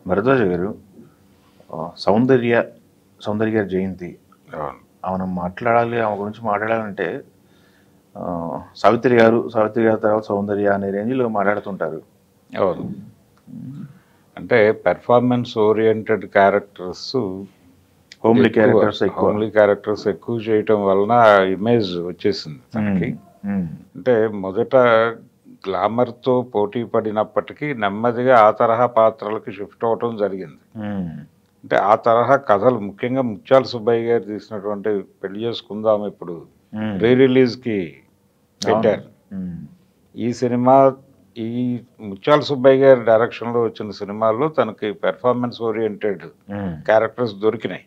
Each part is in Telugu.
భరద్వాజ గారు, సౌందర్య సౌందర్య గారి జయంతి. అవును. మనం మాట్లాడాలి, ఆమె గురించి మాట్లాడాలంటే సావిత్రి గారు తర్వాత సౌందర్య అనే రేంజ్లో మాట్లాడుతుంటారు. అవును. అంటే performance oriented characters, homely characters ఎక్కువ చేయటం వలన ఇమేజ్ వచ్చేసింది తనకి. అంటే మొదట గ్లామర్తో పోటీ పడినప్పటికీ నెమ్మదిగా ఆ తరహా పాత్రలకు షిఫ్ట్ అవటం జరిగింది. అంటే ఆ తరహా కథలు, ముఖ్యంగా ముత్యాల సుబ్బయ్య గారు తీసినటువంటి పెళ్లి చేసుకుందాం ఇప్పుడు రీ రిలీజ్కి పెట్టారు. ఈ సినిమా, ఈ ముత్యాల సుబ్బయ్య గారి డైరెక్షన్లో వచ్చిన సినిమాల్లో తనకి పెర్ఫార్మెన్స్ ఓరియంటెడ్ క్యారెక్టర్స్ దొరికినాయి.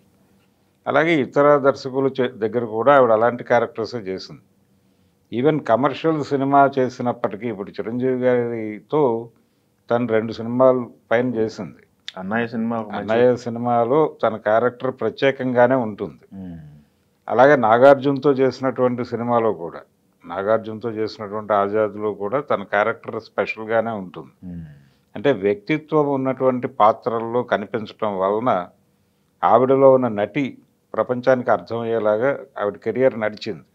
అలాగే ఇతర దర్శకుల దగ్గర కూడా ఆవిడ అలాంటి క్యారెక్టర్సే చేసింది. ఈవెన్ కమర్షియల్ సినిమా చేసినప్పటికీ ఇప్పుడు చిరంజీవి గారితో తను 2 సినిమాలు పైన చేసింది. అన్నయ్య సినిమాలో తన క్యారెక్టర్ ప్రత్యేకంగానే ఉంటుంది. అలాగే నాగార్జునతో చేసినటువంటి సినిమాలో కూడా, నాగార్జునతో చేసినటువంటి ఆజాద్లో కూడా తన క్యారెక్టర్ స్పెషల్గానే ఉంటుంది. అంటే వ్యక్తిత్వం ఉన్నటువంటి పాత్రల్లో కనిపించటం వలన ఆవిడలో ఉన్న నటి ప్రపంచానికి అర్థమయ్యేలాగా ఆవిడ కెరియర్ నడిచింది.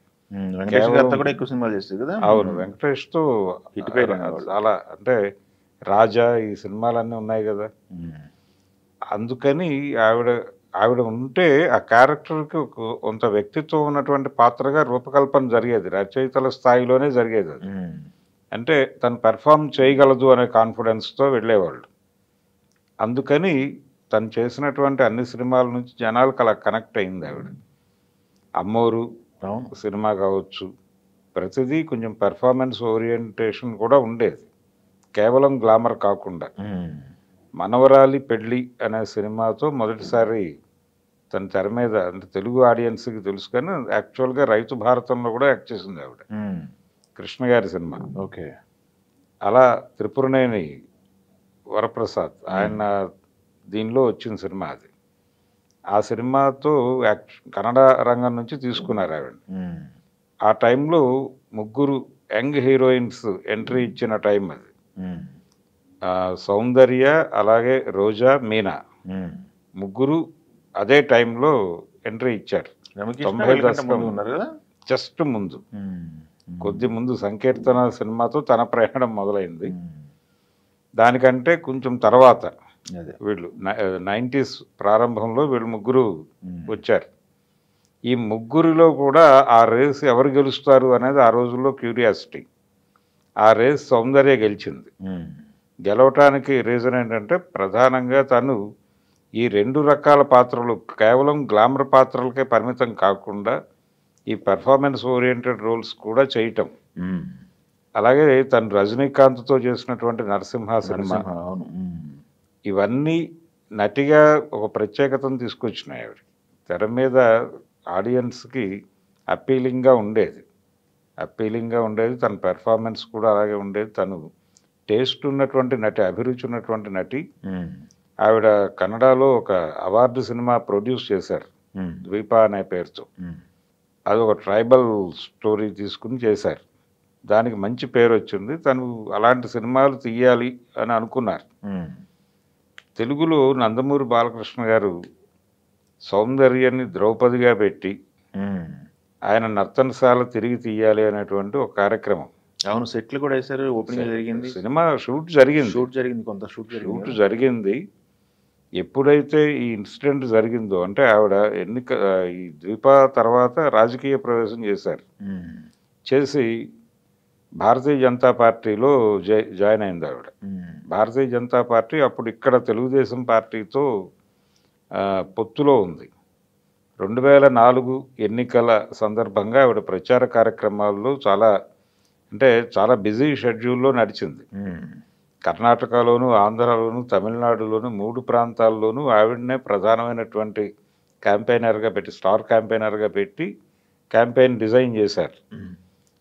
అవును, వెంకటేష్తో చాలా, అంటే రాజా, ఈ సినిమాలన్నీ ఉన్నాయి కదా. అందుకని ఆవిడ ఉంటే ఆ క్యారెక్టర్కి కొంత వ్యక్తిత్వం ఉన్నటువంటి పాత్రగా రూపకల్పన జరిగేది, రచయితల స్థాయిలోనే జరిగేది అది. అంటే తను పెర్ఫామ్ చేయగలదు అనే కాన్ఫిడెన్స్తో వెళ్ళేవాళ్ళు. అందుకని తను చేసినటువంటి అన్ని సినిమాల నుంచి జనాలకు అలా కనెక్ట్ అయింది ఆవిడ. అమ్మోరు సినిమా కావచ్చు, ప్రతిదీ కొంచెం పెర్ఫార్మెన్స్ ఓరియంటేషన్ కూడా ఉండేది, కేవలం గ్లామర్ కాకుండా. మనవరాలి పెళ్ళి అనే సినిమాతో మొదటిసారి తన తెర మీద, అంటే తెలుగు ఆడియన్స్కి తెలుసు కానీ యాక్చువల్గా రైతు భారతంలో కూడా యాక్ట్ చేసింది ఆవిడ, కృష్ణ గారి సినిమా. ఓకే. అలా త్రిపురనేని వరప్రసాద్ ఆయన దీనిలో వచ్చిన సినిమా అది. ఆ సినిమాతో కన్నడ రంగం నుంచి తీసుకున్నారు ఆవిడ. ఆ టైంలో ముగ్గురు యంగ్ హీరోయిన్స్ ఎంట్రీ ఇచ్చిన టైం అది. సౌందర్య, అలాగే రోజా, మీనా, ముగ్గురు అదే టైంలో ఎంట్రీ ఇచ్చారు. 90 దశకం జస్ట్ ముందు, కొద్ది ముందు సంకీర్తన సినిమాతో తన ప్రయాణం మొదలైంది. దానికంటే కొంచెం తర్వాత వీళ్ళు 90s ప్రారంభంలో వీళ్ళు ముగ్గురు వచ్చారు. ఈ ముగ్గురిలో కూడా ఆ రేస్ ఎవరు గెలుస్తారు అనేది ఆ రోజుల్లో క్యూరియాసిటీ. ఆ రేస్ సౌందర్య గెలిచింది. గెలవటానికి రీజన్ ఏంటంటే ప్రధానంగా తను ఈ 2 రకాల పాత్రలు, కేవలం గ్లామర్ పాత్రలకే పరిమితం కాకుండా ఈ పెర్ఫార్మెన్స్ ఓరియంటెడ్ రోల్స్ కూడా చేయటం. అలాగే తను రజనీకాంత్తో చేసినటువంటి నరసింహ సినిమా, ఇవన్నీ నటిగా ఒక ప్రత్యేకతను తీసుకొచ్చినాయి ఆవిడ. తెర మీద ఆడియన్స్కి అప్పీలింగ్గా ఉండేది. తన పెర్ఫార్మెన్స్ కూడా అలాగే ఉండేది. తను టేస్ట్ ఉన్నటువంటి నటి, అభిరుచి ఉన్నటువంటి నటి. ఆవిడ కన్నడలో ఒక అవార్డు సినిమా ప్రొడ్యూస్ చేశారు, ద్వీప అనే పేరుతో. అది ఒక ట్రైబల్ స్టోరీ తీసుకుని చేశారు. దానికి మంచి పేరు వచ్చింది. తను అలాంటి సినిమాలు తీయాలి అని అనుకున్నారు. తెలుగులో నందమూరి బాలకృష్ణ గారు సౌందర్యాన్ని ద్రౌపదిగా పెట్టి ఆయన నర్తనశాల తిరిగి తీయాలి అనేటువంటి ఒక కార్యక్రమం. అవును, సెట్లు కూడా వేశారు, ఓపెనింగ్ జరిగింది, సినిమా షూట్ జరిగింది. ఎప్పుడైతే ఈ ఇన్సిడెంట్ జరిగిందో, అంటే ఆవిడ ఈ ద్వీప తర్వాత రాజకీయ ప్రవేశం చేశారు. చేసి భారతీయ జనతా పార్టీలో జాయిన్ అయింది ఆవిడ. భారతీయ జనతా పార్టీ అప్పుడు ఇక్కడ తెలుగుదేశం పార్టీతో పొత్తులో ఉంది. 2004 ఎన్నికల సందర్భంగా ఆవిడ ప్రచార కార్యక్రమాల్లో చాలా బిజీ షెడ్యూల్లో నడిచింది. కర్ణాటకలోను, ఆంధ్రాలోను, తమిళనాడులోను 3 ప్రాంతాల్లోనూ ఆవిడనే ప్రధానమైనటువంటి క్యాంపెయినర్గా పెట్టి, స్టార్ క్యాంపెయినర్గా పెట్టి క్యాంపెయిన్ డిజైన్ చేశారు.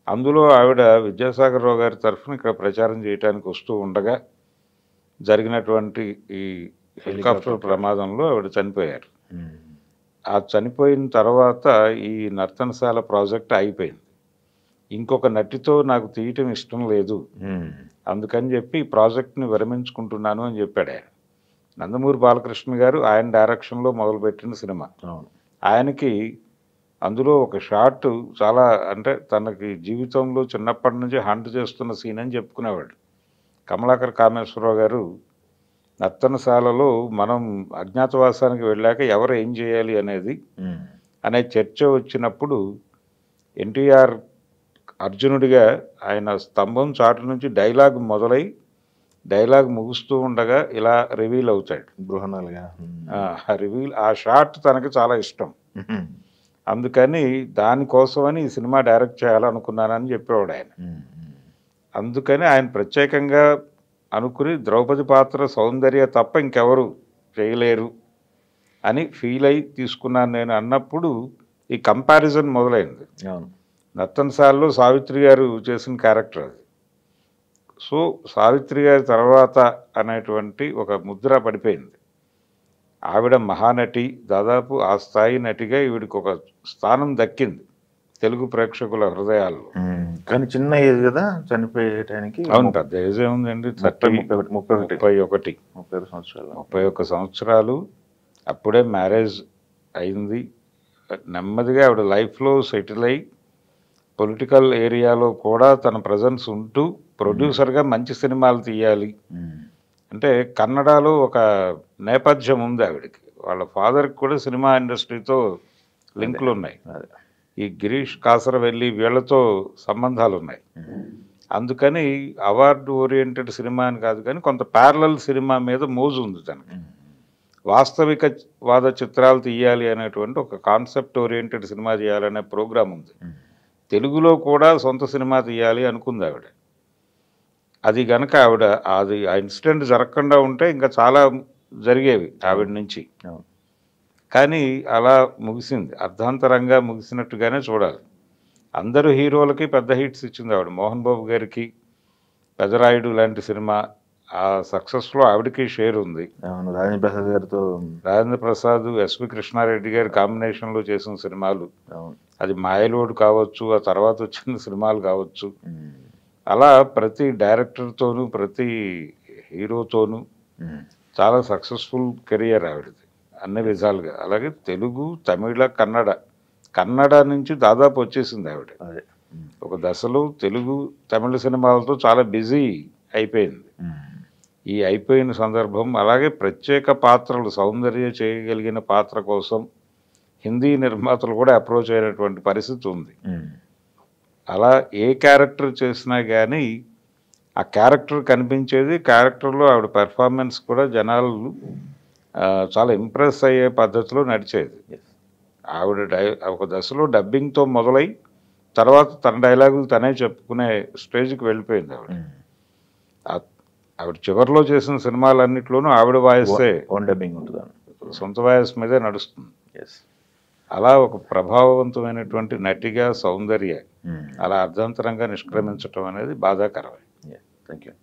అందులో ఆవిడ విద్యాసాగర్ రావు గారి తరఫున ఇక్కడ ప్రచారం చేయడానికి వస్తూ ఉండగా జరిగినటువంటి ఈ హెలికాప్టర్ ప్రమాదంలో ఆవిడ చనిపోయారు. ఆ చనిపోయిన తర్వాత ఈ నర్తనశాల ప్రాజెక్ట్ అయిపోయింది. ఇంకొక నటితో నాకు తీయటం ఇష్టం లేదు, అందుకని చెప్పి ఈ ప్రాజెక్ట్ని విరమించుకుంటున్నాను అని చెప్పాడు ఆయన. నందమూరి బాలకృష్ణ గారు ఆయన డైరెక్షన్లో మొదలుపెట్టిన సినిమా. ఆయనకి అందులో ఒక షాట్ చాలా, అంటే తనకి జీవితంలో చిన్నప్పటి నుంచి హంట్ చేస్తున్న సీన్ అని చెప్పుకునేవాడు. కమలాకర్ కామేశ్వరరావు గారు నర్తనశాలలో మనం అజ్ఞాతవాసానికి వెళ్ళాక ఎవరు ఏం చేయాలి అనే చర్చ వచ్చినప్పుడు ఎన్టీఆర్ అర్జునుడిగా ఆయన స్తంభం చాటు నుంచి డైలాగ్ మొదలై డైలాగ్ ముగుస్తూ ఉండగా ఇలా రివీల్ అవుతాడు బృహణాలుగా. ఆ షాట్ తనకి చాలా ఇష్టం. అందుకని దానికోసమని ఈ సినిమా డైరెక్ట్ చేయాలనుకున్నానని చెప్పేవాడు ఆయన. అందుకని ఆయన ప్రత్యేకంగా అనుకుని ద్రౌపది పాత్ర సౌందర్య తప్ప ఇంకెవరు చేయలేరు అని ఫీల్ అయి తీసుకున్నాను నేను అన్నప్పుడు ఈ కంపారిజన్ మొదలైంది. నర్తనశాలలో సావిత్రి గారు చేసిన క్యారెక్టర్ అది. సో సావిత్రి గారి తర్వాత అనేటువంటి ఒక ముద్ర పడిపోయింది. ఆవిడ మహానటి, దాదాపు ఆ స్థాయి నటిగా ఈవిడికి ఒక స్థానం దక్కింది తెలుగు ప్రేక్షకుల హృదయాల్లో. కానీ చిన్న ఏజ్ కదా చనిపోయేటానికి. అవును, పెద్ద ఏజ్ ఏముందండి, 31 సంవత్సరాలు. అప్పుడే మ్యారేజ్ అయింది. నెమ్మదిగా ఆవిడ లైఫ్లో సెటిల్ అయ్యి పొలిటికల్ ఏరియాలో కూడా తన ప్రజెన్స్ ఉంటూ ప్రొడ్యూసర్గా మంచి సినిమాలు తీయాలి అంటే కన్నడలో ఒక నేపథ్యం ఉంది ఆవిడకి. వాళ్ళ ఫాదర్కి కూడా సినిమా ఇండస్ట్రీతో లింకులు ఉన్నాయి. ఈ గిరీష్ కాసరవెల్లి వీళ్ళతో సంబంధాలు ఉన్నాయి. అందుకని అవార్డు ఓరియంటెడ్ సినిమా అని కాదు కానీ కొంత ప్యారలల్ సినిమా మీద మోజు ఉంది తనకి. వాస్తవికవాద చిత్రాలు తీయాలి అనేటువంటి ఒక కాన్సెప్ట్ ఓరియంటెడ్ సినిమా చేయాలనే ప్రోగ్రాం ఉంది. తెలుగులో కూడా సొంత సినిమా తీయాలి అనుకుంది ఆవిడ. అది గనక అది ఆ ఇన్సిడెంట్ జరగకుండా ఉంటే ఇంకా చాలా జరిగేవి ఆవిడ నుంచి. కానీ అలా ముగిసింది, అర్ధాంతరంగా ముగిసినట్టుగానే చూడాలి. అందరు హీరోలకి పెద్ద హిట్స్ ఇచ్చింది ఆవిడ. మోహన్ బాబు గారికి పెదరాయుడు లాంటి సినిమా, ఆ సక్సెస్లో ఆవిడకి షేర్ ఉంది. రాజేంద్ర ప్రసాద్ గారితో, రాజేంద్ర ప్రసాద్, ఎస్వి కృష్ణారెడ్డి గారి కాంబినేషన్లో చేసిన సినిమాలు, అది మాయలోడు కావచ్చు, ఆ తర్వాత వచ్చిన సినిమాలు కావచ్చు, అలా ప్రతి డైరెక్టర్తోనూ ప్రతి హీరోతోనూ చాలా సక్సెస్ఫుల్ కెరియర్ ఆవిడది అన్ని విధాలుగా. అలాగే తెలుగు, తమిళ, కన్నడ నుంచి దాదాపు వచ్చేసింది ఆవిడ. ఒక దశలో తెలుగు, తమిళ సినిమాలతో చాలా బిజీ అయిపోయింది. ఈ అయిపోయిన సందర్భం, అలాగే ప్రత్యేక పాత్రలు సౌందర్య చేయగలిగిన పాత్ర కోసం హిందీ నిర్మాతలు కూడా అప్రోచ్ అయినటువంటి పరిస్థితి ఉంది. అలా ఏ క్యారెక్టర్ చేసినా కానీ ఆ క్యారెక్టర్ కనిపించేది, క్యారెక్టర్లో ఆవిడ పెర్ఫార్మెన్స్ కూడా జనాలు చాలా ఇంప్రెస్ అయ్యే పద్ధతిలో నడిచేది. ఆవిడ ఒక దశలో డబ్బింగ్తో మొదలై తర్వాత తన డైలాగులు తనే చెప్పుకునే స్టేజ్కి వెళ్ళిపోయింది ఆవిడ. ఆవిడ చివరిలో చేసిన సినిమాలన్నింటిలోనూ ఆవిడ వాయిస్తే, డబ్బింగ్ ఉంటుంది, సొంత వాయిస్ మీదే నడుస్తుంది. అలా ఒక ప్రభావవంతమైనటువంటి నటిగా సౌందర్య అలా అర్ధాంతరంగా నిష్క్రమించడం అనేది బాధాకరమే. Thank you.